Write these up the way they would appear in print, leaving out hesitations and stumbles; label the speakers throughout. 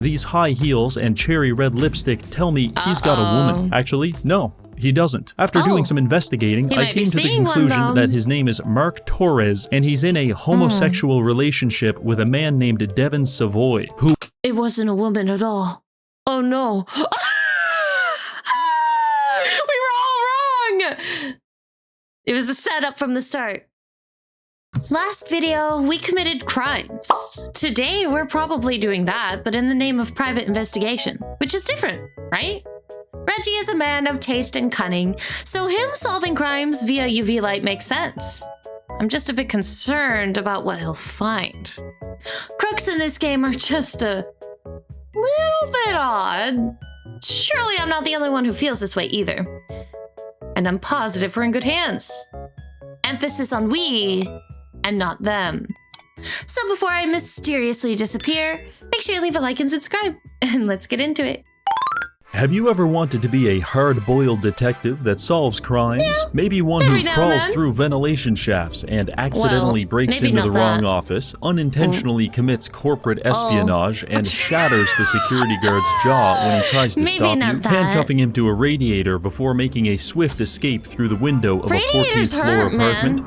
Speaker 1: these high heels and cherry red lipstick tell me he's got a woman. Actually, no. He doesn't. After doing some investigating, I came to the conclusion that his name is Mark Torres, and he's in a homosexual relationship with a man named Devin Savoy, who—
Speaker 2: It wasn't a woman at all. Oh no. We were all wrong! It was a setup from the start. Last video, we committed crimes. Today, we're probably doing that, but in the name of private investigation, which is different, right? Reggie is a man of taste and cunning, so him solving crimes via UV light makes sense. I'm just a bit concerned about what he'll find. Crooks in this game are just a little bit odd. Surely I'm not the only one who feels this way either. And I'm positive we're in good hands. Emphasis on we and not them. So before I mysteriously disappear, make sure you leave a like and subscribe, and let's get into it.
Speaker 1: Have you ever wanted to be a hard-boiled detective that solves crimes? Yeah, maybe one who crawls through ventilation shafts and accidentally breaks into the wrong office, unintentionally commits corporate espionage, and shatters the security guard's jaw when he tries to stop you, handcuffing him to a radiator before making a swift escape through the window of a 14th floor apartment?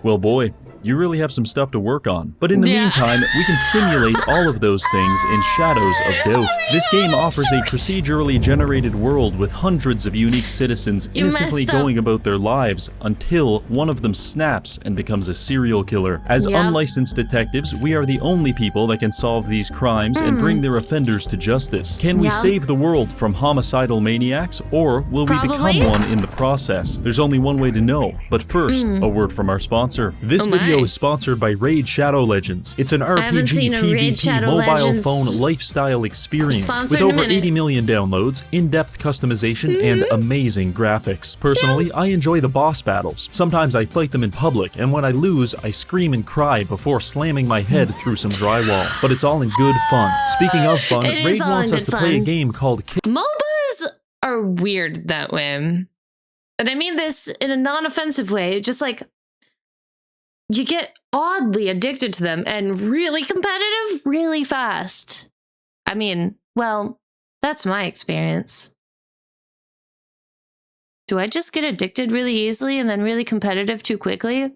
Speaker 1: Well, boy, you really have some stuff to work on. But in the meantime, we can simulate all of those things in Shadows of Doubt. This game offers a procedurally generated world with hundreds of unique citizens innocently going about their lives until one of them snaps and becomes a serial killer. As unlicensed detectives, we are the only people that can solve these crimes and bring their offenders to justice. Can we save the world from homicidal maniacs, or will we become one in the process? There's only one way to know. But first, a word from our sponsor. This video is sponsored by Raid Shadow Legends. It's an RPG PvP mobile phone lifestyle experience with over 80 million downloads, in-depth customization, and amazing graphics. Personally, I enjoy the boss battles. Sometimes I fight them in public, and when I lose, I scream and cry before slamming my head through some drywall. But it's all in good fun. Speaking of fun, Raid wants us to play a game called
Speaker 2: MOBAs are weird that way. And I mean this in a non-offensive way, just like you get oddly addicted to them and really competitive really fast. I mean, well, that's my experience. Do I just get addicted really easily and then really competitive too quickly?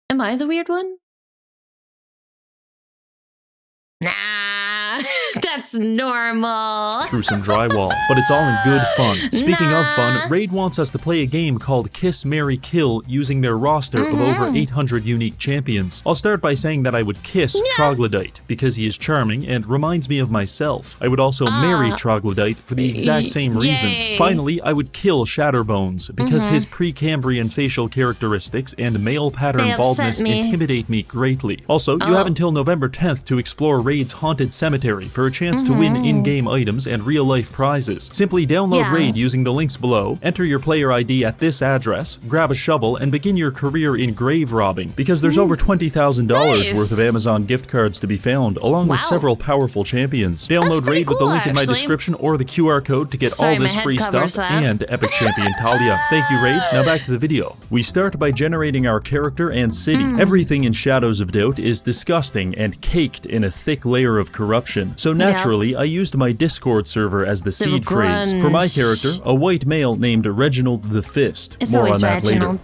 Speaker 2: Am I the weird one? Nah, that's normal.
Speaker 1: Through some drywall, but it's all in good fun. Speaking of fun, Raid wants us to play a game called Kiss, Marry, Kill using their roster of over 800 unique champions. I'll start by saying that I would kiss Troglodyte because he is charming and reminds me of myself. I would also marry Troglodyte for the exact same reasons. Finally, I would kill Shatterbones because his Precambrian facial characteristics and male pattern baldness intimidate me greatly. Also, you have until November 10th to explore Raid's haunted cemetery for a chance to win in-game items and real-life prizes. Simply download Raid using the links below, enter your player ID at this address, grab a shovel, and begin your career in grave robbing, because there's over $20,000 worth of Amazon gift cards to be found, along with several powerful champions. Download Raid with the link in my description or the QR code to get all this free stuff and Epic Champion Talia. Thank you, Raid. Now back to the video. We start by generating our character and city. Everything in Shadows of Doubt is disgusting and caked in a thick layer of corruption, so naturally I used my Discord server as the seed phrase. For my character, a white male named Reginald the Fist. More on that later.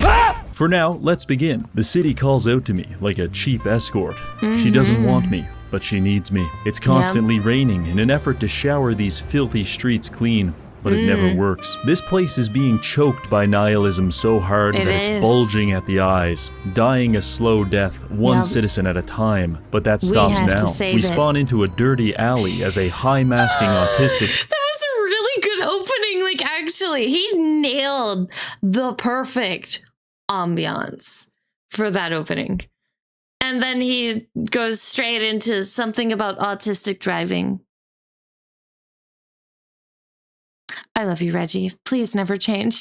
Speaker 1: For now, let's begin. The city calls out to me like a cheap escort. She doesn't want me, but she needs me. It's constantly raining in an effort to shower these filthy streets clean, but it never works. This place is being choked by nihilism so hard that it's bulging at the eyes, dying a slow death, one citizen at a time. But that stops now. We spawn into a dirty alley as a high-masking autistic—
Speaker 2: That was a really good opening, like actually. He nailed the perfect ambiance for that opening. And then he goes straight into something about autistic driving. I love you, Reggie. Please never change.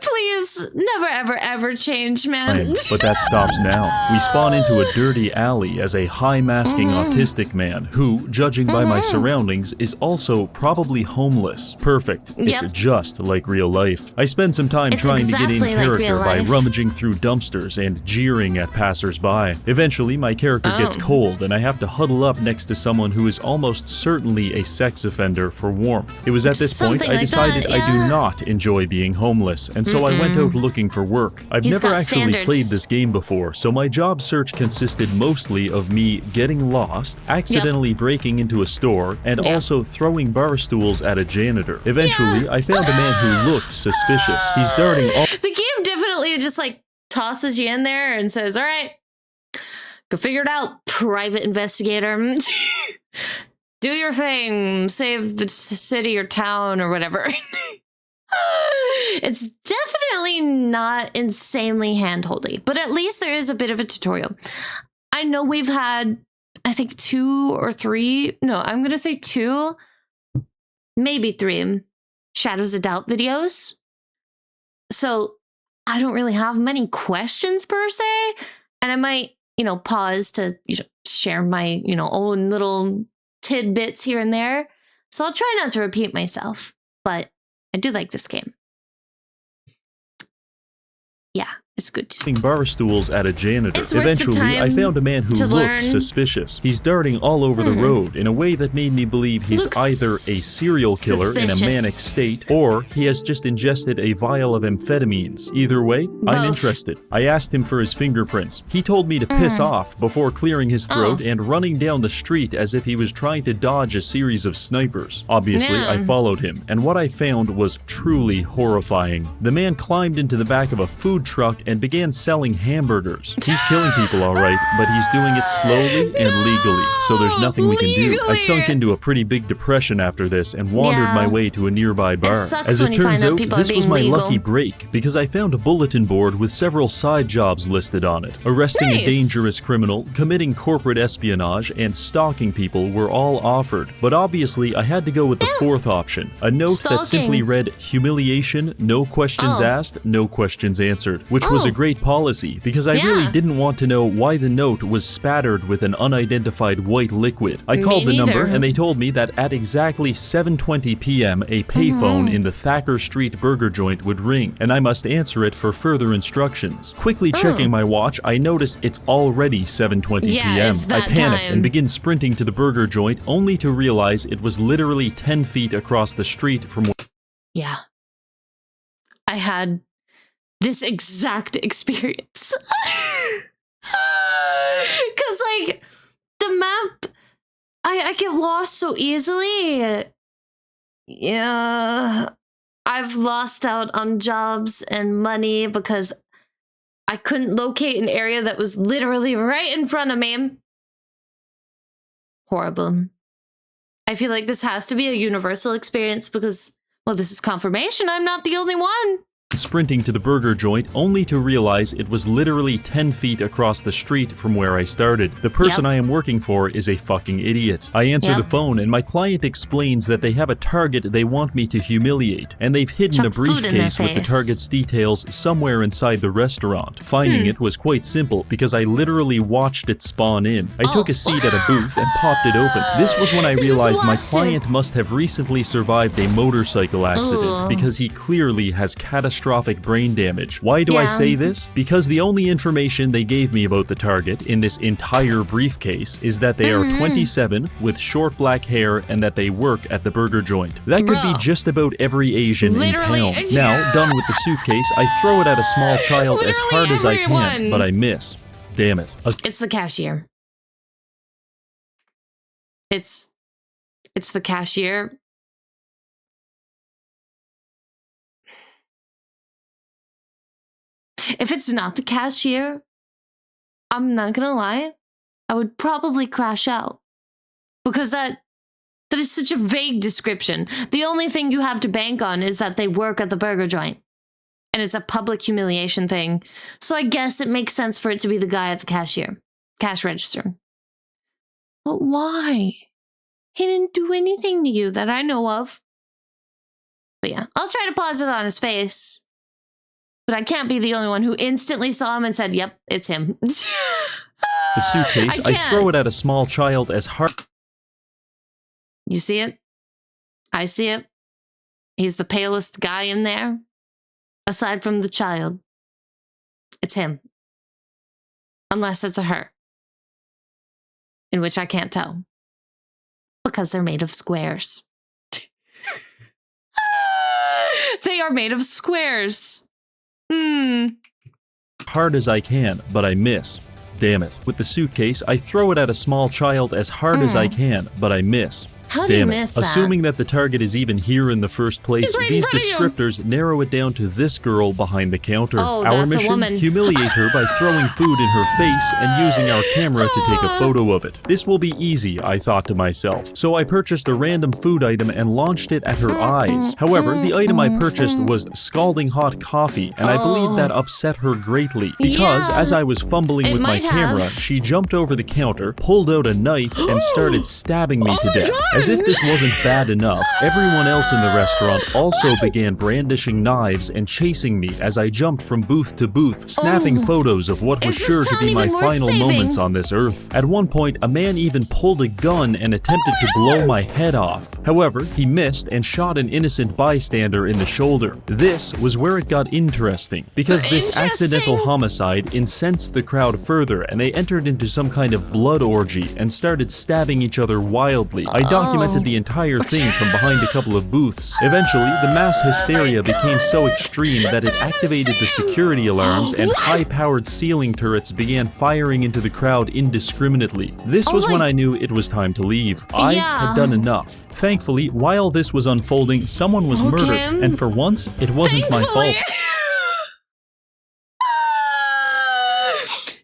Speaker 2: Please. That's never, ever, ever change, man.
Speaker 1: But that stops now. We spawn into a dirty alley as a high-masking autistic man who, judging by my surroundings, is also probably homeless. Perfect. It's just like real life. I spend some time trying to get in character by rummaging through dumpsters and jeering at passersby. Eventually, my character gets cold and I have to huddle up next to someone who is almost certainly a sex offender for warmth. It was at this point I decided I do not enjoy being homeless, and so I went out looking for work. I've never actually played this game before, so my job search consisted mostly of me getting lost, accidentally breaking into a store, and also throwing bar stools at a janitor. Eventually, I found a man who looked suspicious. He's darting all—
Speaker 2: The game definitely just like tosses you in there and says, all right, go figure it out, private investigator. Do your thing, save the city or town or whatever. It's definitely not insanely handholdy, but at least there is a bit of a tutorial. I know we've had, I think 2 or 3, no, I'm going to say 2, maybe 3 Shadows of Doubt videos. So I don't really have many questions per se, and I might, pause to share my, own little tidbits here and there. So I'll try not to repeat myself, but I do like this game. Yeah, it's good.
Speaker 1: Bar stools at a janitor. Eventually, I found a man who looked suspicious. He's darting all over the road in a way that made me believe he's either a serial killer in a manic state, or he has just ingested a vial of amphetamines. Either way, I'm interested. I asked him for his fingerprints. He told me to piss off before clearing his throat and running down the street as if he was trying to dodge a series of snipers. Obviously, I followed him, and what I found was truly horrifying. The man climbed into the back of a food truck and began selling hamburgers. He's killing people all right, but he's doing it slowly and legally, so there's nothing we can do. I sunk into a pretty big depression after this and wandered my way to a nearby bar. As it turns out, this was my lucky break, because I found a bulletin board with several side jobs listed on it. Arresting a dangerous criminal, committing corporate espionage, and stalking people were all offered, but obviously I had to go with the fourth option, a note that simply read, humiliation, no questions asked, no questions answered, which was a great policy, because I really didn't want to know why the note was spattered with an unidentified white liquid. I called the number and they told me that at exactly 7:20 p.m. a payphone in the Thacker Street burger joint would ring, and I must answer it for further instructions. Quickly checking my watch, I notice it's already 7:20 p.m. I panic and begin sprinting to the burger joint, only to realize it was literally 10 feet across the street from where—
Speaker 2: Yeah. I had this exact experience. Because, like, the map, I get lost so easily. Yeah. I've lost out on jobs and money because I couldn't locate an area that was literally right in front of me. Horrible. I feel like this has to be a universal experience because, well, this is confirmation I'm not the only one.
Speaker 1: Sprinting to the burger joint, only to realize it was literally 10 feet across the street from where I started. The person I am working for is a fucking idiot. I answer the phone and my client explains that they have a target they want me to humiliate, and they've hidden a briefcase with the target's details somewhere inside the restaurant. Finding it was quite simple because I literally watched it spawn in. I took a seat at a booth and popped it open. This was when I realized my client must have recently survived a motorcycle accident because he clearly has catastrophic brain damage. Why do I say this? Because the only information they gave me about the target in this entire briefcase is that they are 27 with short black hair and that they work at the burger joint. That could be just about every Asian in town. Now, done with the suitcase, I throw it at a small child as hard as I can, but I miss. Damn it.
Speaker 2: It's the cashier. It's the cashier. If it's not the cashier, I'm not gonna lie, I would probably crash out. Because that is such a vague description. The only thing you have to bank on is that they work at the burger joint. And it's a public humiliation thing. So I guess it makes sense for it to be the guy at the cash register. But why? He didn't do anything to you that I know of. But yeah, I'll try to pause it on his face. But I can't be the only one who instantly saw him and said, yep, it's him.
Speaker 1: The suitcase, I throw it at a small child as hard.
Speaker 2: You see it? I see it. He's the palest guy in there. Aside from the child. It's him. Unless it's a her. In which I can't tell. Because they're made of squares. They are made of squares.
Speaker 1: Hard as I can, but I miss. Damn it. With the suitcase, I throw it at a small child as hard as I can, but I miss.
Speaker 2: How do you miss that?
Speaker 1: Assuming that the target is even here in the first place, these descriptors narrow it down to this girl behind the counter.
Speaker 2: Oh,
Speaker 1: Our
Speaker 2: that's
Speaker 1: mission,
Speaker 2: a woman.
Speaker 1: humiliate her by throwing food in her face and using our camera to take a photo of it. This will be easy, I thought to myself. So I purchased a random food item and launched it at her eyes. However, the item I purchased was scalding hot coffee, and I believe that upset her greatly. Because as I was fumbling with my camera, she jumped over the counter, pulled out a knife, and started stabbing me to death. As if this wasn't bad enough, everyone else in the restaurant also began brandishing knives and chasing me as I jumped from booth to booth, snapping photos of what was sure to be my final moments on this earth. At one point, a man even pulled a gun and attempted to blow my head off. However, he missed and shot an innocent bystander in the shoulder. This was where it got interesting, because this accidental homicide incensed the crowd further, and they entered into some kind of blood orgy and started stabbing each other wildly. I documented the entire thing from behind a couple of booths. Eventually, the mass hysteria became so extreme that it activated the security alarms, and high-powered ceiling turrets began firing into the crowd indiscriminately. This was when I knew it was time to leave. I had done enough. Thankfully, while this was unfolding, someone was murdered, and for once, it wasn't my fault.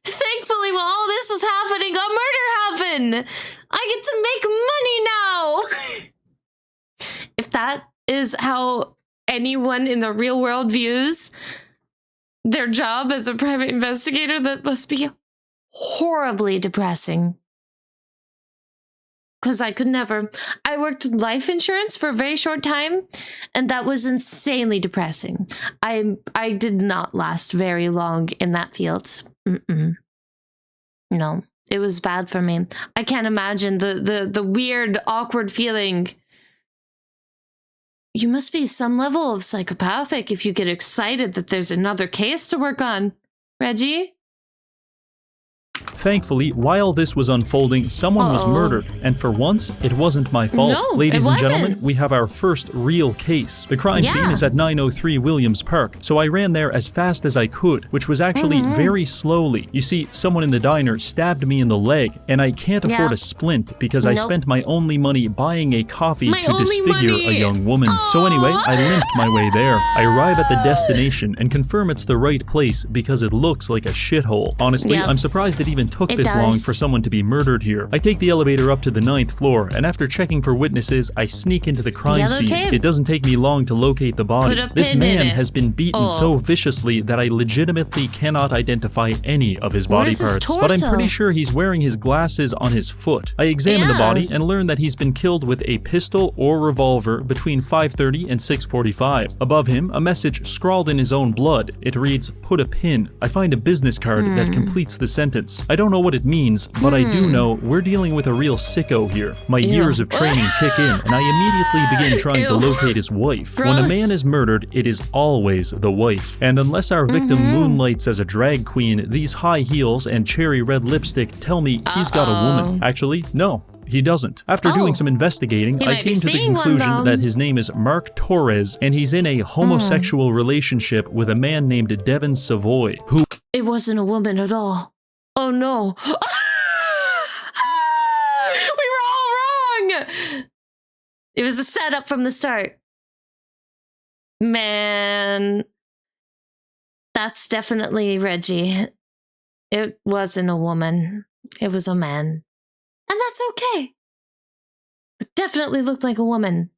Speaker 2: Thankfully, while all this was happening, a murder happened. I get to make money now. If that is how anyone in the real world views their job as a private investigator, that must be horribly depressing. Because I could never. I worked in life insurance for a very short time, and that was insanely depressing. I did not last very long in that field. No, it was bad for me. I can't imagine the weird, awkward feeling. You must be some level of psychopathic if you get excited that there's another case to work on. Reggie?
Speaker 1: Thankfully, while this was unfolding, someone was murdered, and for once, it wasn't my fault.
Speaker 2: No,
Speaker 1: Ladies and gentlemen, we have our first real case. The crime scene is at 903 Williams Park, so I ran there as fast as I could, which was actually very slowly. You see, someone in the diner stabbed me in the leg, and I can't afford a splint because I spent my only money buying a coffee to disfigure a young woman. So anyway, I limped my way there. I arrive at the destination and confirm it's the right place because it looks like a shithole. Honestly, I'm surprised it even took this long for someone to be murdered here. I take the elevator up to the 9th floor, and after checking for witnesses, I sneak into the crime scene. It doesn't take me long to locate the body. This man has been beaten so viciously that I legitimately cannot identify any of his body parts. But I'm pretty sure he's wearing his glasses on his foot. I examine the body and learn that he's been killed with a pistol or revolver between 5:30 and 6:45. Above him, a message scrawled in his own blood. It reads, "Put a pin." I find a business card that completes the sentence. I don't know what it means, but I do know we're dealing with a real sicko here. My years of training kick in, and I immediately begin trying to locate his wife. When a man is murdered, it is always the wife. And unless our victim moonlights as a drag queen, these high heels and cherry red lipstick tell me he's got a woman. Actually, no. He doesn't. After doing some investigating, I came to the conclusion that his name is Mark Torres, and he's in a homosexual relationship with a man named Devin Savoy, who—
Speaker 2: It wasn't a woman at all. Oh no. We were all wrong. It was a setup from the start. Man. That's definitely Reggie. It wasn't a woman. It was a man. And that's okay. But definitely looked like a woman.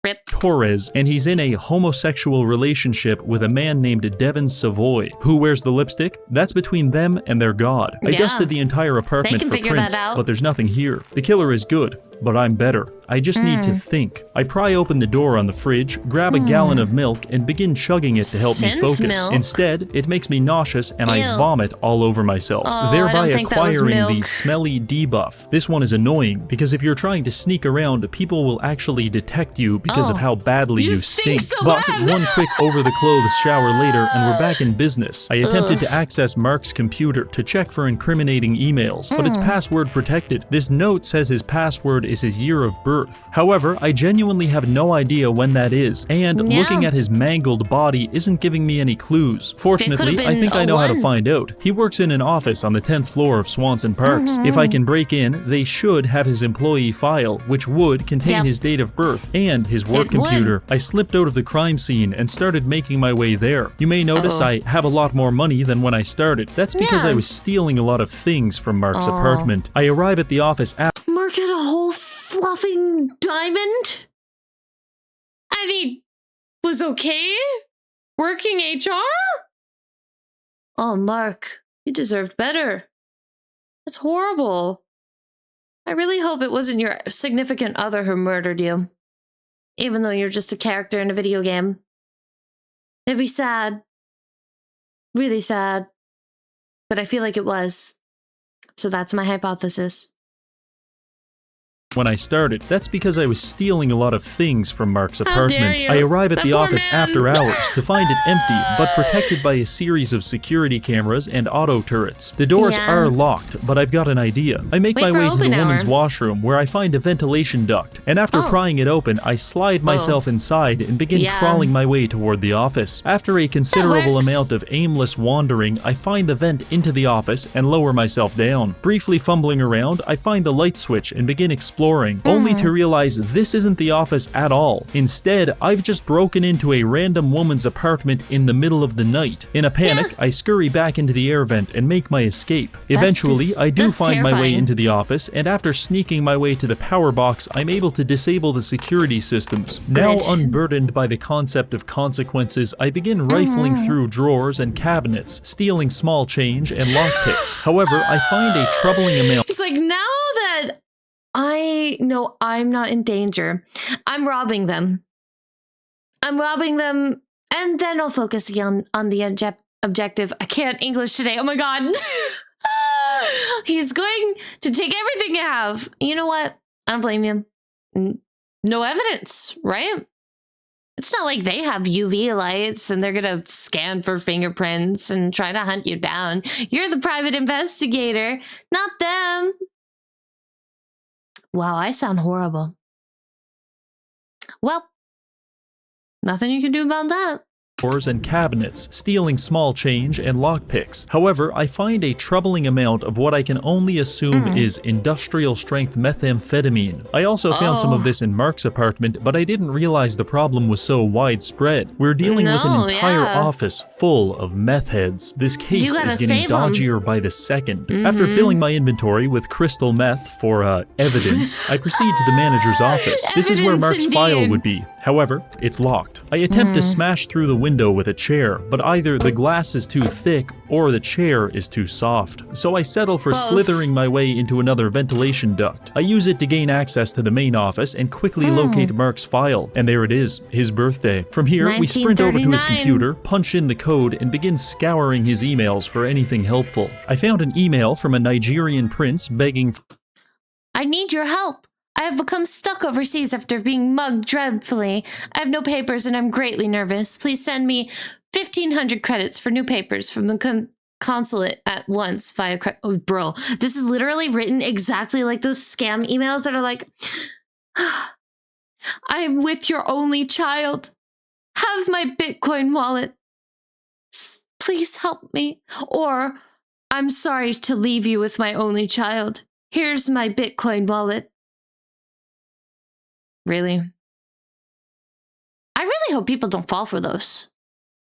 Speaker 2: Rip.
Speaker 1: Torres, and he's in a homosexual relationship with a man named Devin Savoy. Who wears the lipstick? That's between them and their god. I dusted the entire apartment for prints, but there's nothing here. The killer is good, but I'm better. I just need to think. I pry open the door on the fridge, grab a gallon of milk, and begin chugging it to help me
Speaker 2: Synth
Speaker 1: focus.
Speaker 2: milk?
Speaker 1: Instead, it makes me nauseous and I
Speaker 2: Ew.
Speaker 1: vomit all over myself,
Speaker 2: Oh, I
Speaker 1: thereby
Speaker 2: don't think that was
Speaker 1: acquiring the
Speaker 2: milk.
Speaker 1: smelly debuff. This one is annoying because if you're trying to sneak around, people will actually detect you because of how badly you
Speaker 2: stink so
Speaker 1: but
Speaker 2: bad.
Speaker 1: one quick over-the-clothes shower later and we're back in business. I attempted to access Mark's computer to check for incriminating emails, but it's password protected. This note says his password is his year of birth. However, I genuinely have no idea when that is, and
Speaker 2: Yeah.
Speaker 1: looking at his mangled body isn't giving me any clues. Fortunately,
Speaker 2: been
Speaker 1: I think I know how to
Speaker 2: 01.
Speaker 1: find out. He works in an office on the 10th floor of Swanson Parks. If I can break in, they should have his employee file, which would contain
Speaker 2: Yep.
Speaker 1: his date of birth and his work
Speaker 2: It would.
Speaker 1: computer. I slipped out of the crime scene and started making my way there. You may notice I have a lot more money than when I started. That's because
Speaker 2: Yeah.
Speaker 1: I was stealing a lot of things from Mark's apartment. I arrive at the office after
Speaker 2: Mark had a whole fluffing diamond? And he was okay? Working HR? Oh, Mark, you deserved better. That's horrible. I really hope it wasn't your significant other who murdered you. Even though you're just a character in a video game. It'd be sad. Really sad. But I feel like it was. So that's my hypothesis.
Speaker 1: when I started. That's because I was stealing a lot of things from Mark's apartment.
Speaker 2: dare you.
Speaker 1: I arrive at
Speaker 2: That
Speaker 1: the
Speaker 2: poor
Speaker 1: office
Speaker 2: man.
Speaker 1: after hours to find it empty, but protected by a series of security cameras and auto turrets. The doors
Speaker 2: Yeah.
Speaker 1: are locked, but I've got an idea. I make
Speaker 2: Wait
Speaker 1: my
Speaker 2: for
Speaker 1: way to the
Speaker 2: open
Speaker 1: woman's
Speaker 2: hour.
Speaker 1: washroom where I find a ventilation duct, and after
Speaker 2: Oh.
Speaker 1: prying it open, I slide myself inside and begin
Speaker 2: Yeah.
Speaker 1: crawling my way toward the office. After a considerable
Speaker 2: works.
Speaker 1: amount of aimless wandering, I find the vent into the office and lower myself down. Briefly fumbling around, I find the light switch and begin exploring, only to realize this isn't the office at all. Instead, I've just broken into a random woman's apartment in the middle of the night. In a panic, I scurry back into the air vent and make my escape. Eventually, I do
Speaker 2: that's
Speaker 1: find my way
Speaker 2: terrifying.
Speaker 1: into the office, and after sneaking my way to the power box, I'm able to disable the security systems. Now
Speaker 2: Good.
Speaker 1: unburdened by the concept of consequences, I begin rifling through drawers and cabinets, stealing small change and lockpicks. However, I find a troubling amount
Speaker 2: He's like, now that I know I'm not in danger, I'm robbing them. I'm robbing them, and then I'll focus on the objective. I can't English today. Oh my god. He's going to take everything I have. You know what? I don't blame you. No evidence, right? It's not like they have UV lights and they're going to scan for fingerprints and try to hunt you down. You're the private investigator, not them. Wow, I sound horrible. Well, nothing you can do about that.
Speaker 1: drawers and cabinets, stealing small change and lockpicks. However, I find a troubling amount of what I can only assume is industrial-strength methamphetamine. I also found some of this in Mark's apartment, but I didn't realize the problem was so widespread. We're dealing with an entire office full of meth heads. This case
Speaker 2: You gotta
Speaker 1: is getting
Speaker 2: save 'em.
Speaker 1: dodgier by the second. After filling my inventory with crystal meth for evidence, I proceed to the manager's office. This is where
Speaker 2: Evidence
Speaker 1: Mark's file
Speaker 2: indeed.
Speaker 1: would be. However, it's locked. I attempt to smash through the window with a chair, but either the glass is too thick or the chair is too soft. So I settle for
Speaker 2: Both.
Speaker 1: slithering my way into another ventilation duct. I use it to gain access to the main office and quickly locate Mark's file. And there it is, his birthday. From here, we sprint over to his
Speaker 2: 1939.
Speaker 1: computer, punch in the code, and begin scouring his emails for anything helpful. I found an email from a Nigerian prince begging
Speaker 2: I need your help. I have become stuck overseas after being mugged dreadfully. I have no papers and I'm greatly nervous. Please send me 1,500 credits for new papers from the consulate at once via oh, bro, this is literally written exactly like those scam emails that are like, I'm with your only child. Have my Bitcoin wallet. Please help me. Or, I'm sorry to leave you with my only child. Here's my Bitcoin wallet. Really? I really hope people don't fall for those.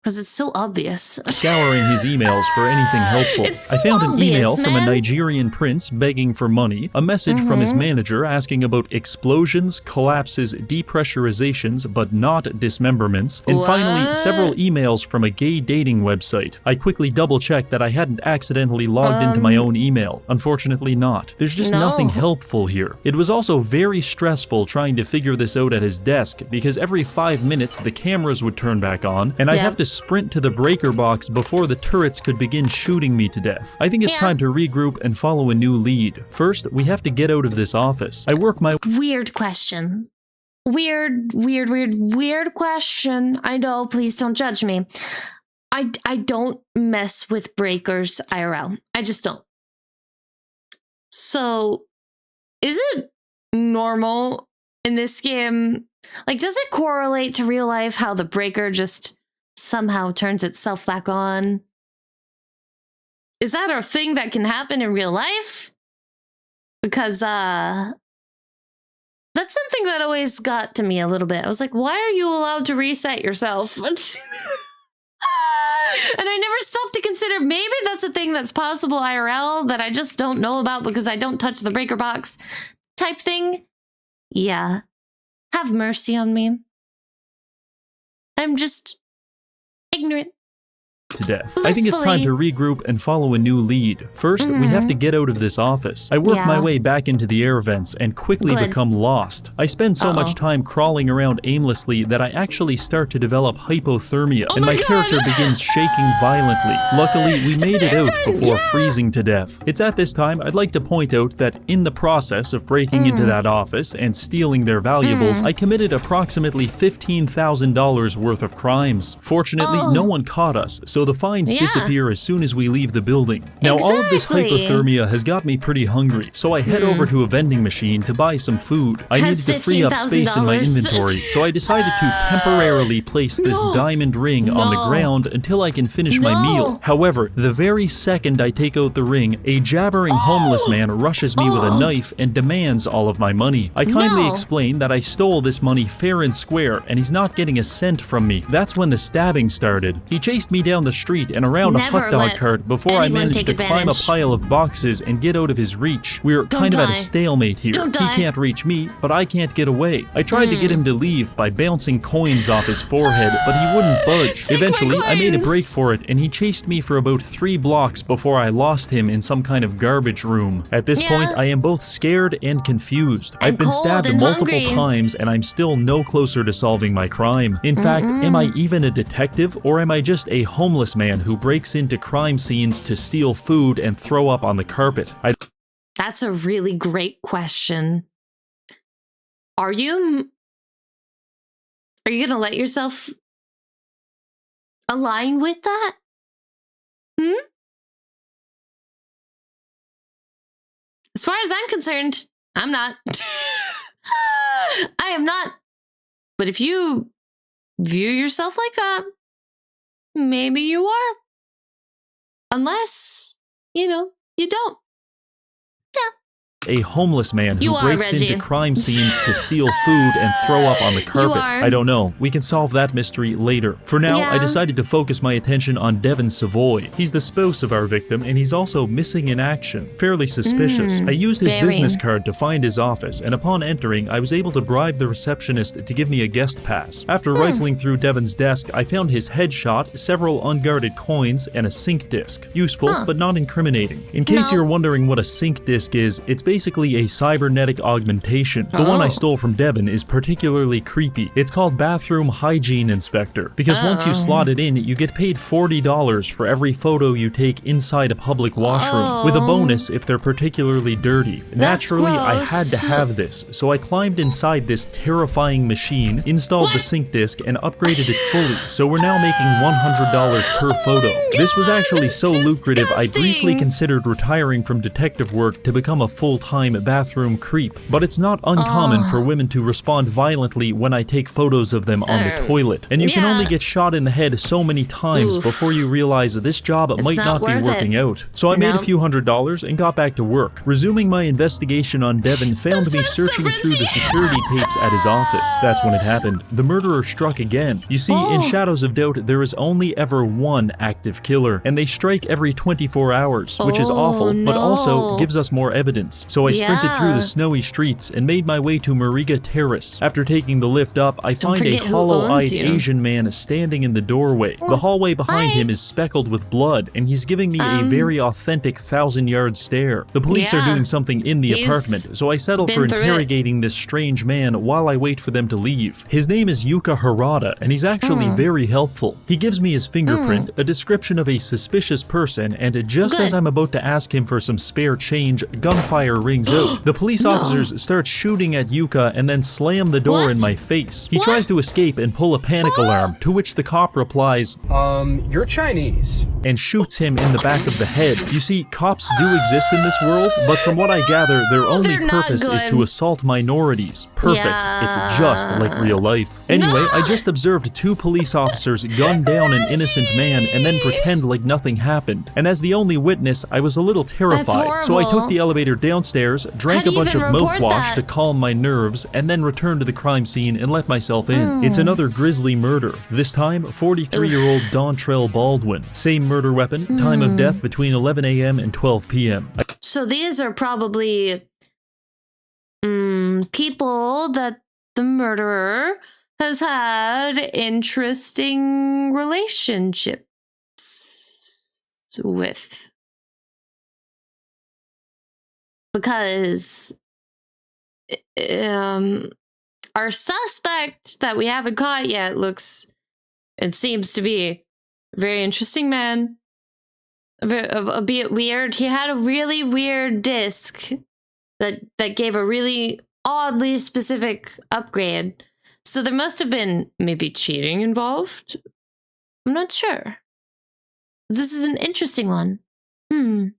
Speaker 2: Because it's so obvious.
Speaker 1: Scouring his emails for anything helpful.
Speaker 2: It's so
Speaker 1: I found an
Speaker 2: obvious,
Speaker 1: email from a
Speaker 2: man.
Speaker 1: Nigerian prince begging for money, a message from his manager asking about explosions, collapses, depressurizations, but not dismemberments, and finally several emails from a gay dating website. I quickly double-checked that I hadn't accidentally logged into my own email. Unfortunately not. There's just nothing helpful here. It was also very stressful trying to figure this out at his desk, because every 5 minutes the cameras would turn back on, and I'd have to sprint to the breaker box before the turrets could begin shooting me to death. I think it's time to regroup and follow a new lead. First, we have to get out of this office. I work my—
Speaker 2: Weird question. Weird question. I know, please don't judge me. I don't mess with breakers IRL. I just don't. So, is it normal in this game? Like, does it correlate to real life how the breaker just somehow turns itself back on? Is that a thing that can happen in real life? Because, that's something that always got to me a little bit. I was like, why are you allowed to reset yourself? And I never stopped to consider maybe that's a thing that's possible IRL that I just don't know about because I don't touch the breaker box type thing. Yeah. Have mercy on me. I'm just ignorant.
Speaker 1: to death. I think it's time to regroup and follow a new lead. First, we have to get out of this office. I work my way back into the air vents and quickly become lost. I spend so much time crawling around aimlessly that I actually start to develop hypothermia, and my character begins shaking violently. Luckily, we made it out before freezing to death. It's at this time I'd like to point out that in the process of breaking into that office and stealing their valuables, I committed approximately $15,000 worth of crimes. Fortunately, no one caught us, so the fines disappear as soon as we leave the building. Now, all of this hypothermia has got me pretty hungry, so I head over to a vending machine to buy some food. I needed to free up space in my inventory, so I decided to temporarily place this diamond ring on the ground until I can finish my meal. However, the very second I take out the ring, a jabbering homeless man rushes me with a knife and demands all of my money. I kindly explain that I stole this money fair and square, and he's not getting a cent from me. That's when the stabbing started. He chased me down the street and around a hot dog cart before I managed to climb a pile of boxes and get out of his reach. We're kind of at a stalemate here. He can't reach me, but I can't get away. I tried to get him to leave by bouncing coins off his forehead, but he wouldn't budge. Eventually, I made a break for it, and he chased me for about 3 blocks before I lost him in some kind of garbage room. At this point, I am both scared and confused. I've been stabbed multiple times, and I'm still no closer to solving my crime. In fact, am I even a detective, or am I just a homeless man who breaks into crime scenes to steal food and throw up on the carpet?
Speaker 2: That's a really great question. Are you gonna let yourself align with that? As far as I'm concerned, I'm not. I am not. But if you view yourself like that, maybe you are. Unless, you don't.
Speaker 1: A homeless man who breaks into crime scenes to steal food and throw up on the carpet. I don't know. We can solve that mystery later. For now, I decided to focus my attention on Devon Savoy. He's the spouse of our victim, and he's also missing in action. Fairly suspicious. I used his business card to find his office, and upon entering, I was able to bribe the receptionist to give me a guest pass. After rifling through Devon's desk, I found his headshot, several unguarded coins, and a sync disc. Useful, but not incriminating. In case you're wondering what a sync disc is, it's basically a cybernetic augmentation. The one I stole from Devon is particularly creepy. It's called Bathroom Hygiene Inspector, because once you slot it in, you get paid $40 for every photo you take inside a public washroom, with a bonus if they're particularly dirty. Naturally, I had to have this, so I climbed inside this terrifying machine, installed the sync disc, and upgraded it fully, so we're now making $100 per photo. This was actually so lucrative, I briefly considered retiring from detective work to become a full-time full-time bathroom creep, but it's not uncommon for women to respond violently when I take photos of them on the toilet. And you can only get shot in the head so many times before you realize that this job might not be working out. So I made a few $100s and got back to work. Resuming my investigation on Devin found me searching through the security tapes at his office. That's when it happened. The murderer struck again. You see, in Shadows of Doubt, there is only ever one active killer, and they strike every 24 hours, which is awful, but also gives us more evidence. So I sprinted through the snowy streets and made my way to Mariga Terrace. After taking the lift up, I find a hollow-eyed Asian man standing in the doorway. The hallway behind him is speckled with blood, and he's giving me a very authentic 1,000-yard stare. The police are doing something in the apartment, so I settle for interrogating this strange man while I wait for them to leave. His name is Yuka Harada, and he's actually very helpful. He gives me his fingerprint, a description of a suspicious person, and just as I'm about to ask him for some spare change, gunfire rings out. The police officers start shooting at Yuka and then slam the door in my face. He tries to escape and pull a panic alarm, to which the cop replies,
Speaker 3: you're Chinese.
Speaker 1: And shoots him in the back of the head. You see, cops do exist in this world, but from what I gather, their only purpose is to assault minorities. Perfect. It's just like real life. Anyway, I just observed two police officers gun down an innocent man and then pretend like nothing happened. And as the only witness, I was a little terrified. So I took the elevator downstairs, drank a bunch of mouthwash to calm my nerves, and then returned to the crime scene and let myself in. It's another grisly murder. This time, 43-year-old Dontrell Baldwin. Same murder weapon, time of death between 11 a.m. and 12 p.m.
Speaker 2: So these are probably people that the murderer has had interesting relationships with. Because our suspect that we haven't caught yet seems to be a very interesting man. A bit weird. He had a really weird disc that gave a really oddly specific upgrade. So there must have been maybe cheating involved. I'm not sure. This is an interesting one. I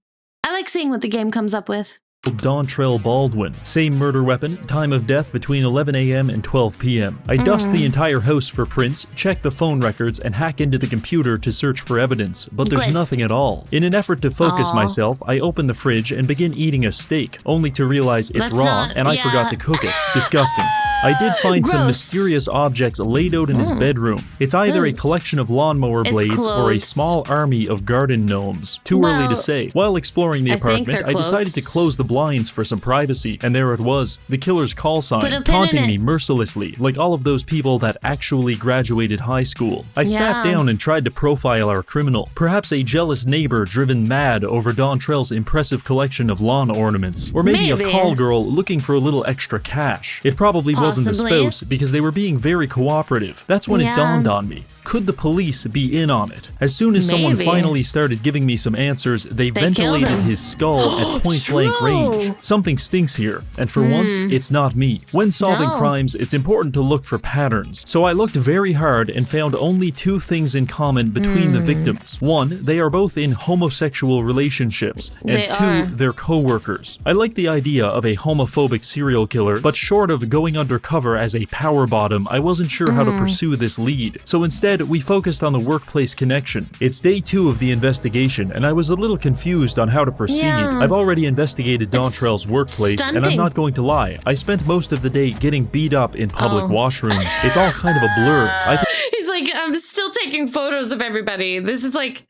Speaker 2: like seeing what the game comes up with.
Speaker 1: Dontrell Baldwin. Same murder weapon, time of death between 11 a.m. and 12 p.m. I dust the entire house for prints, check the phone records, and hack into the computer to search for evidence, but there's nothing at all. In an effort to focus myself, I open the fridge and begin eating a steak, only to realize it's raw and I forgot to cook it. Disgusting. I did find some mysterious objects laid out in his bedroom. It's either a collection of lawnmower blades or a small army of garden gnomes. Too early to say. While exploring the apartment, I decided to close the blinds for some privacy, and there it was, the killer's call sign, taunting me mercilessly, like all of those people that actually graduated high school. I sat down and tried to profile our criminal, perhaps a jealous neighbor driven mad over Dontrell's impressive collection of lawn ornaments, or maybe a call girl looking for a little extra cash. It probably wasn't the spouse, because they were being very cooperative. That's when it dawned on me. Could the police be in on it? As soon as someone finally started giving me some answers, they ventilated his skull at point-blank range. Something stinks here, and for once, it's not me. When solving crimes, it's important to look for patterns. So I looked very hard and found only two things in common between the victims. One, they are both in homosexual relationships, and two, they're co-workers. I like the idea of a homophobic serial killer, but short of going undercover as a power bottom, I wasn't sure how to pursue this lead. So instead, we focused on the workplace connection. It's day 2 of the investigation, and I was a little confused on how to proceed. I've already investigated Dontrell's workplace, and I'm not going to lie, I spent most of the day getting beat up in public washrooms. It's all kind of a blur.
Speaker 2: He's like, I'm still taking photos of everybody. This is like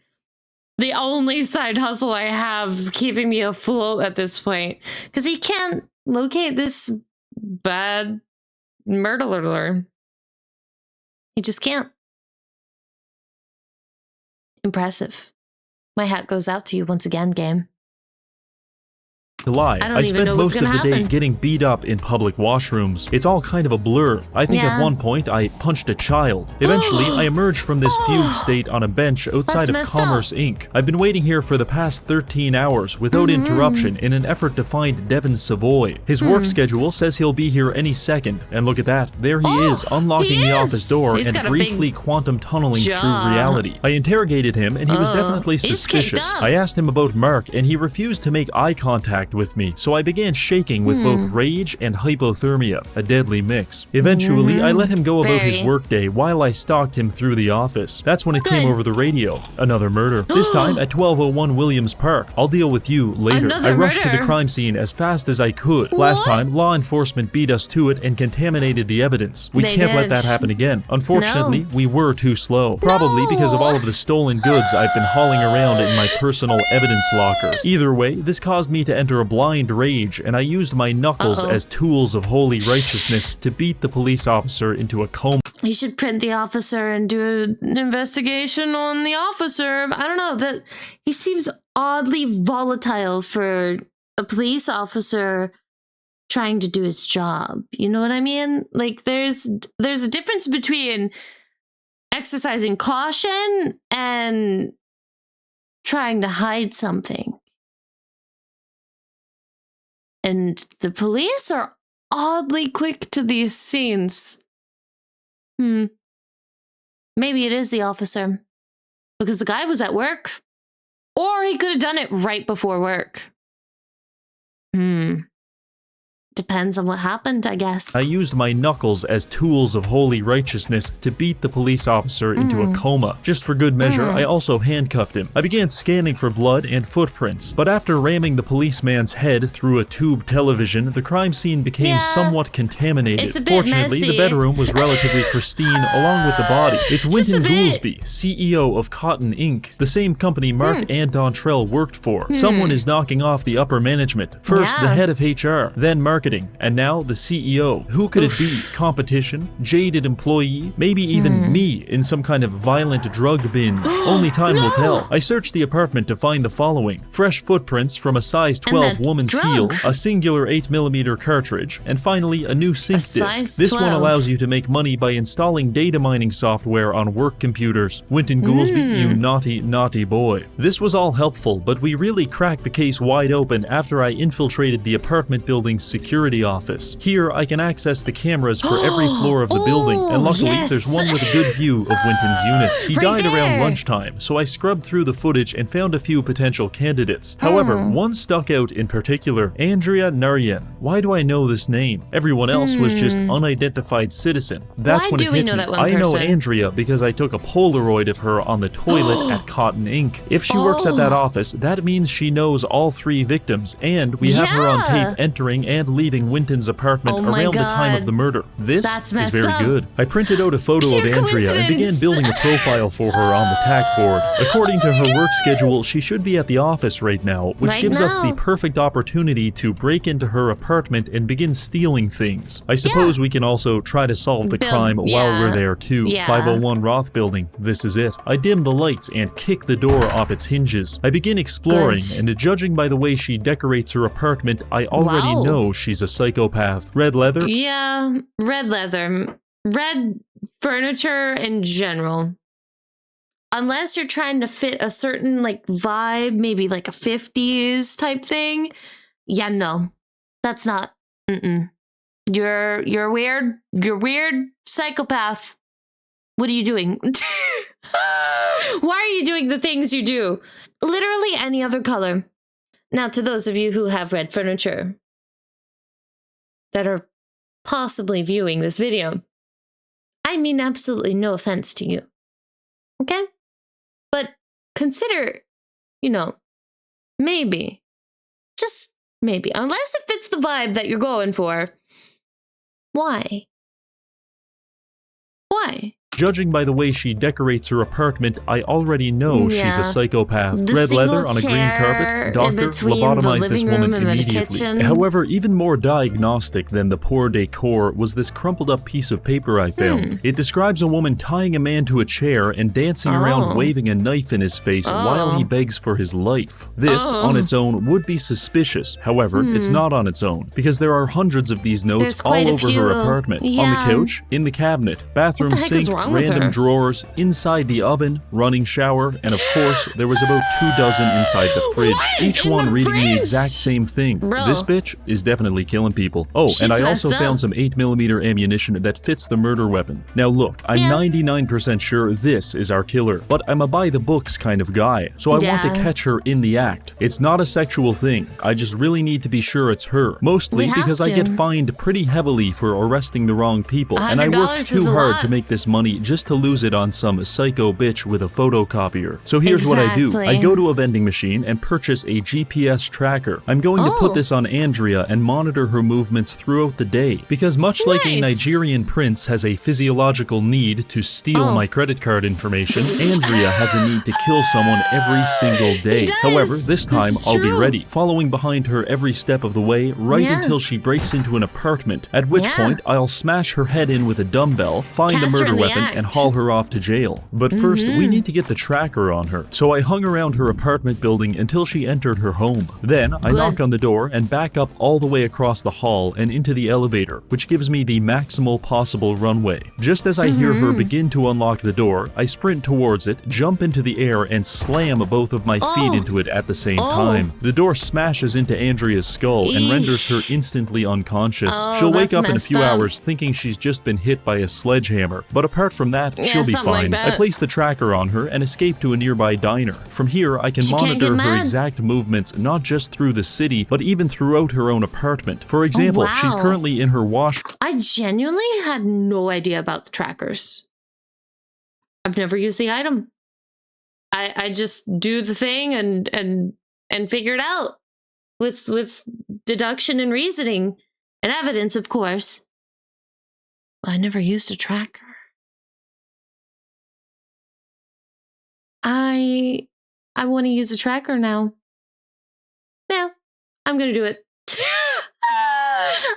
Speaker 2: the only side hustle I have keeping me afloat at this point. Because he can't locate this bad murderer. He just can't. Impressive. My hat goes out to you once again, game.
Speaker 1: I spent most of the day getting beat up in public washrooms. It's all kind of a blur. I think at one point I punched a child. Eventually, I emerged from this fugue state on a bench outside of Commerce Inc. I've been waiting here for the past 13 hours without interruption in an effort to find Devin Savoy. His work schedule says he'll be here any second, and look at that, there he is, unlocking the office door and briefly quantum tunneling through reality. I interrogated him, and he was definitely suspicious. I asked him about Mark, and he refused to make eye contact with me, so I began shaking with both rage and hypothermia, a deadly mix. Eventually, I let him go about his workday while I stalked him through the office. That's when it came over the radio. Another murder. This time at 1201 Williams Park. I'll deal with you later. I rushed to the crime scene as fast as I could. Last time, law enforcement beat us to it and contaminated the evidence. We can't let that happen again. Unfortunately, we were too slow. Probably because of all of the stolen goods I've been hauling around in my personal evidence locker. Either way, this caused me to enter a blind rage, and I used my knuckles as tools of holy righteousness to beat the police officer into a coma.
Speaker 2: You should print the officer and do an investigation on the officer. I don't know, that he seems oddly volatile for a police officer trying to do his job. You know what I mean? Like there's a difference between exercising caution and trying to hide something. And the police are oddly quick to these scenes. Maybe it is the officer. Because the guy was at work. Or he could have done it right before work. Depends on what happened, I guess.
Speaker 1: I used my knuckles as tools of holy righteousness to beat the police officer into a coma. Just for good measure, I also handcuffed him. I began scanning for blood and footprints, but after ramming the policeman's head through a tube television, the crime scene became somewhat contaminated.
Speaker 2: It's a bit
Speaker 1: Fortunately,
Speaker 2: messy.
Speaker 1: the bedroom was relatively pristine along with the body. It's Winton Goolsby, CEO of Cotton Inc., the same company Mark and Dontrell worked for. Someone is knocking off the upper management. First, the head of HR, then marketing, and now the CEO. Who could it be? Competition? Jaded employee? Maybe even me in some kind of violent drug binge? Only time will tell. I searched the apartment to find the following: fresh footprints from a size 12 woman's heel, a singular 8mm cartridge, and finally a new sync disk. This one allows you to make money by installing data mining software on work computers. Winton Goolsby, you naughty, naughty boy. This was all helpful, but we really cracked the case wide open after I infiltrated the apartment building's security office. Here, I can access the cameras for every floor of the building, and luckily there's one with a good view of Winton's unit. He died around lunchtime, so I scrubbed through the footage and found a few potential candidates. However, one stuck out in particular: Andrea Naryan. Why do I know this name? Everyone else was just unidentified citizen. That's
Speaker 2: Why
Speaker 1: when
Speaker 2: do
Speaker 1: it
Speaker 2: we
Speaker 1: hit
Speaker 2: know
Speaker 1: me.
Speaker 2: that one
Speaker 1: I know
Speaker 2: person?
Speaker 1: Andrea because I took a Polaroid of her on the toilet at Cotton Inc. If she works at that office, that means she knows all 3 victims, and we have her on tape entering and leaving Winton's apartment around the time of the murder. This is very good. I printed out a photo of Andrea and began building a profile for her on the tack board. According to her work schedule, she should be at the office right now, which gives us the perfect opportunity to break into her apartment and begin stealing things. I suppose we can also try to solve the crime while we're there too. 501 Roth Building, this is it. I dim the lights and kick the door off its hinges. I begin exploring, and judging by the way she decorates her apartment, I already know she's a psychopath. Red leather?
Speaker 2: Yeah, red leather. Red furniture in general. Unless you're trying to fit a certain like vibe, maybe like a 50s type thing. Yeah, no. That's not. You're weird. You're weird psychopath. What are you doing? Why are you doing the things you do? Literally any other color. Now, to those of you who have red furniture that are possibly viewing this video, I mean absolutely no offense to you. Okay? But consider, maybe, just maybe, unless it fits the vibe that you're going for, why? Why?
Speaker 1: Judging by the way she decorates her apartment, I already know she's a psychopath. Red leather on a green carpet? Doctor, lobotomize this woman immediately. However, even more diagnostic than the poor decor was this crumpled up piece of paper I found. It describes a woman tying a man to a chair and dancing around waving a knife in his face while he begs for his life. This, on its own, would be suspicious. However, it's not on its own, because there are hundreds of these notes all over her apartment. On the couch, in the cabinet, bathroom sink,
Speaker 2: wrong with
Speaker 1: random
Speaker 2: her?
Speaker 1: drawers, inside the oven, running shower, and of course, there was about 2 dozen inside the fridge.
Speaker 2: What?
Speaker 1: Each
Speaker 2: In
Speaker 1: one
Speaker 2: the
Speaker 1: reading the
Speaker 2: fridge?
Speaker 1: exact same thing.
Speaker 2: Bro.
Speaker 1: This bitch is definitely killing people. Oh,
Speaker 2: She's
Speaker 1: and I also
Speaker 2: messed
Speaker 1: found
Speaker 2: up.
Speaker 1: some 8mm ammunition that fits the murder weapon. Now look, I'm
Speaker 2: Yeah.
Speaker 1: 99% sure this is our killer, but I'm a by-the-books kind of guy, so I want to
Speaker 2: Yeah.
Speaker 1: catch her in the act. It's not a sexual thing, I just really need to be sure it's her. Mostly
Speaker 2: We have
Speaker 1: because I
Speaker 2: to.
Speaker 1: get fined pretty heavily for arresting the wrong people, and I worked
Speaker 2: $100
Speaker 1: too
Speaker 2: is a
Speaker 1: hard
Speaker 2: lot.
Speaker 1: to make this money just to lose it on some psycho bitch with a photocopier. So here's what I do.
Speaker 2: Exactly.
Speaker 1: I go to a vending machine and purchase a GPS tracker. I'm going to
Speaker 2: Oh.
Speaker 1: put this on Andrea and monitor her movements throughout the day, because much like a
Speaker 2: Nice.
Speaker 1: Nigerian prince has a physiological need to steal
Speaker 2: Oh.
Speaker 1: my credit card information, Andrea has a need to kill someone every single day.
Speaker 2: does.
Speaker 1: However, this time
Speaker 2: This is
Speaker 1: I'll be
Speaker 2: true.
Speaker 1: ready, following behind her every step of the way, right
Speaker 2: Yeah.
Speaker 1: until she breaks into an apartment, at which
Speaker 2: Yeah.
Speaker 1: point I'll smash her head in with a dumbbell, find
Speaker 2: Catch
Speaker 1: the
Speaker 2: her
Speaker 1: murder
Speaker 2: in the
Speaker 1: weapon,
Speaker 2: act.
Speaker 1: and haul her off to jail. But first, we need to get the tracker on her. So I hung around her apartment building until she entered her home. Then I
Speaker 2: Good.
Speaker 1: knock on the door and back up all the way across the hall and into the elevator, which gives me the maximal possible runway. Just as I hear her begin to unlock the door, I sprint towards it, jump into the air, and slam both of my feet
Speaker 2: Oh.
Speaker 1: into it at the same
Speaker 2: Oh.
Speaker 1: time. The door smashes into Andrea's skull and renders her
Speaker 2: Eesh.
Speaker 1: instantly unconscious.
Speaker 2: Oh,
Speaker 1: She'll wake
Speaker 2: that's
Speaker 1: up in a
Speaker 2: messed
Speaker 1: few
Speaker 2: up.
Speaker 1: hours thinking she's just been hit by a sledgehammer, but apart from that,
Speaker 2: Yeah,
Speaker 1: she'll be
Speaker 2: something like
Speaker 1: fine.
Speaker 2: that.
Speaker 1: I place the tracker on her and escape to a nearby diner. From here, I can
Speaker 2: She can't
Speaker 1: monitor
Speaker 2: get
Speaker 1: her
Speaker 2: mad.
Speaker 1: exact movements not just through the city, but even throughout her own apartment. For example,
Speaker 2: wow.
Speaker 1: she's currently in her wash.
Speaker 2: I genuinely had no idea about the trackers. I've never used the item. I just do the thing and figure it out with deduction and reasoning and evidence, of course. I never used a tracker. I want to use a tracker now. Yeah, I'm gonna do it.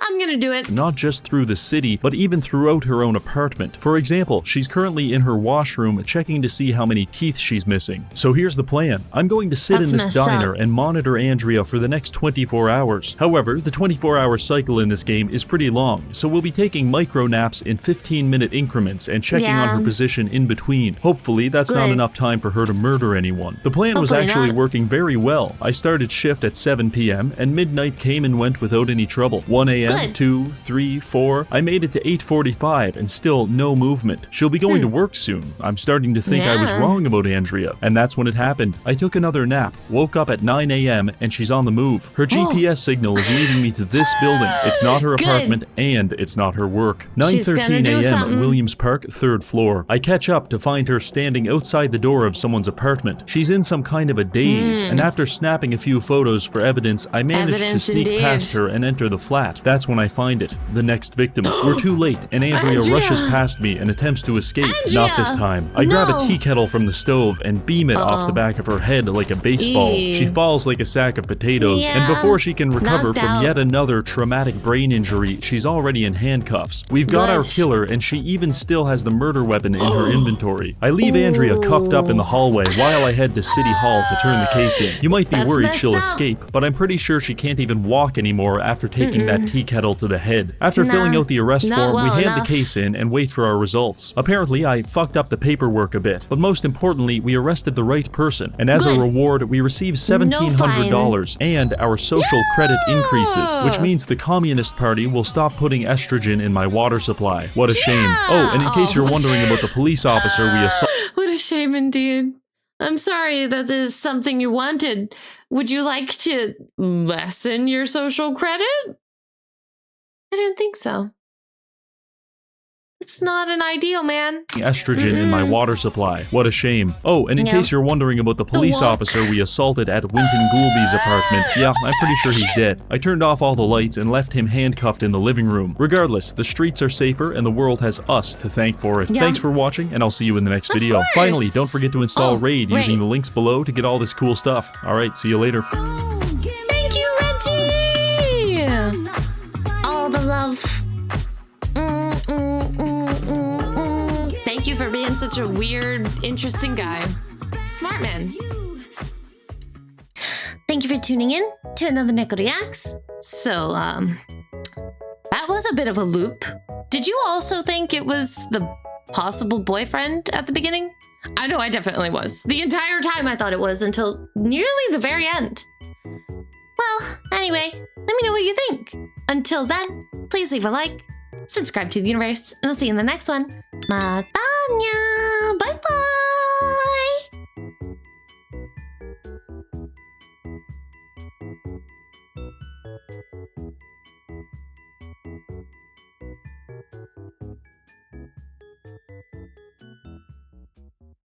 Speaker 2: I'm gonna do it.
Speaker 1: Not just through the city, but even throughout her own apartment. For example, she's currently in her washroom checking to see how many teeth she's missing. So here's the plan. I'm going to sit
Speaker 2: That's
Speaker 1: in this
Speaker 2: messed
Speaker 1: diner
Speaker 2: up.
Speaker 1: and monitor Andrea for the next 24 hours. However, the 24-hour cycle in this game is pretty long, so we'll be taking micro naps in 15-minute increments and checking on
Speaker 2: Yeah.
Speaker 1: her position in between. Hopefully, that's not
Speaker 2: Good.
Speaker 1: enough time for her to murder anyone. The plan was
Speaker 2: Hopefully
Speaker 1: actually
Speaker 2: not.
Speaker 1: working very well. I started shift at 7 p.m. and midnight came and went without any trouble. 1 a.m.,
Speaker 2: Good.
Speaker 1: 2, 3, 4. I made it to 8:45 and still no movement. She'll be going to work soon. I'm starting to think I was
Speaker 2: Yeah.
Speaker 1: wrong about Andrea. And that's when it happened. I took another nap, woke up at 9 a.m. and she's on the move. Her GPS signal is leading me to this building. It's not her
Speaker 2: Good.
Speaker 1: apartment and it's not her work.
Speaker 2: She's gonna
Speaker 1: 9:13
Speaker 2: do
Speaker 1: a.m.
Speaker 2: something.
Speaker 1: Williams Park, 3rd floor. I catch up to find her standing outside the door of someone's apartment. She's in some kind of a daze, and after snapping a few photos for evidence, I managed to
Speaker 2: Evidence
Speaker 1: sneak
Speaker 2: indeed.
Speaker 1: past her and enter the flat. That's when I find it, the next victim. We're too late, and Andrea
Speaker 2: Andrea!
Speaker 1: rushes past me and attempts to escape.
Speaker 2: Andrea!
Speaker 1: Not this time. I grab a
Speaker 2: No!
Speaker 1: tea kettle from the stove and beam it off the back of her head like a baseball.
Speaker 2: Eee.
Speaker 1: She falls like a sack of potatoes, and
Speaker 2: Yeah.
Speaker 1: before she can recover
Speaker 2: Knocked
Speaker 1: from
Speaker 2: out.
Speaker 1: yet another traumatic brain injury, she's already in handcuffs. We've got
Speaker 2: Good.
Speaker 1: our killer, and she even still has the murder weapon in her inventory. I leave Andrea cuffed up in the hallway while I head to City Hall to turn the case in. You might be
Speaker 2: That's
Speaker 1: worried
Speaker 2: messed
Speaker 1: she'll
Speaker 2: up.
Speaker 1: escape, but I'm pretty sure she can't even walk anymore after taking that tea kettle to the head. After
Speaker 2: Nah,
Speaker 1: filling out the arrest
Speaker 2: not
Speaker 1: form, we
Speaker 2: well
Speaker 1: hand
Speaker 2: enough.
Speaker 1: the case in and wait for our results. Apparently, I fucked up the paperwork a bit, but most importantly, we arrested the right person, and as a
Speaker 2: Good.
Speaker 1: reward, we received $1,700 and our social credit increases, which means the Communist Party will stop putting estrogen in my water supply. What a shame. Oh, and in case you're wondering about the police officer we assaulted,
Speaker 2: What a shame indeed. I'm sorry that this is something you wanted. Would you like to lessen your social credit? I didn't think so. It's not an ideal, man.
Speaker 1: estrogen in my water supply. What a shame. Oh, and in
Speaker 2: Yeah.
Speaker 1: case you're wondering about the police
Speaker 2: what?
Speaker 1: officer we assaulted at Winton Goulby's apartment, yeah, I'm pretty sure he's dead. I turned off all the lights and left him handcuffed in the living room. Regardless, the streets are safer and the world has us to thank for it.
Speaker 2: Yeah.
Speaker 1: Thanks for watching, and I'll see you in the next
Speaker 2: Of
Speaker 1: video.
Speaker 2: course.
Speaker 1: Finally, don't forget to install
Speaker 2: Oh,
Speaker 1: Raid using
Speaker 2: right.
Speaker 1: the links below to get all this cool stuff. Alright, see you later.
Speaker 2: Thank you, Reggie! All the love. Thank you for being such a weird, interesting guy. Smart man. Thank you for tuning in to another Neko Reacts. So, that was a bit of a loop. Did you also think it was the possible boyfriend at the beginning? I know I definitely was. The entire time I thought it was until nearly the very end. Well, anyway, let me know what you think. Until then, please leave a like, subscribe to the universe, and I'll see you in the next one. Matanya! Bye-bye!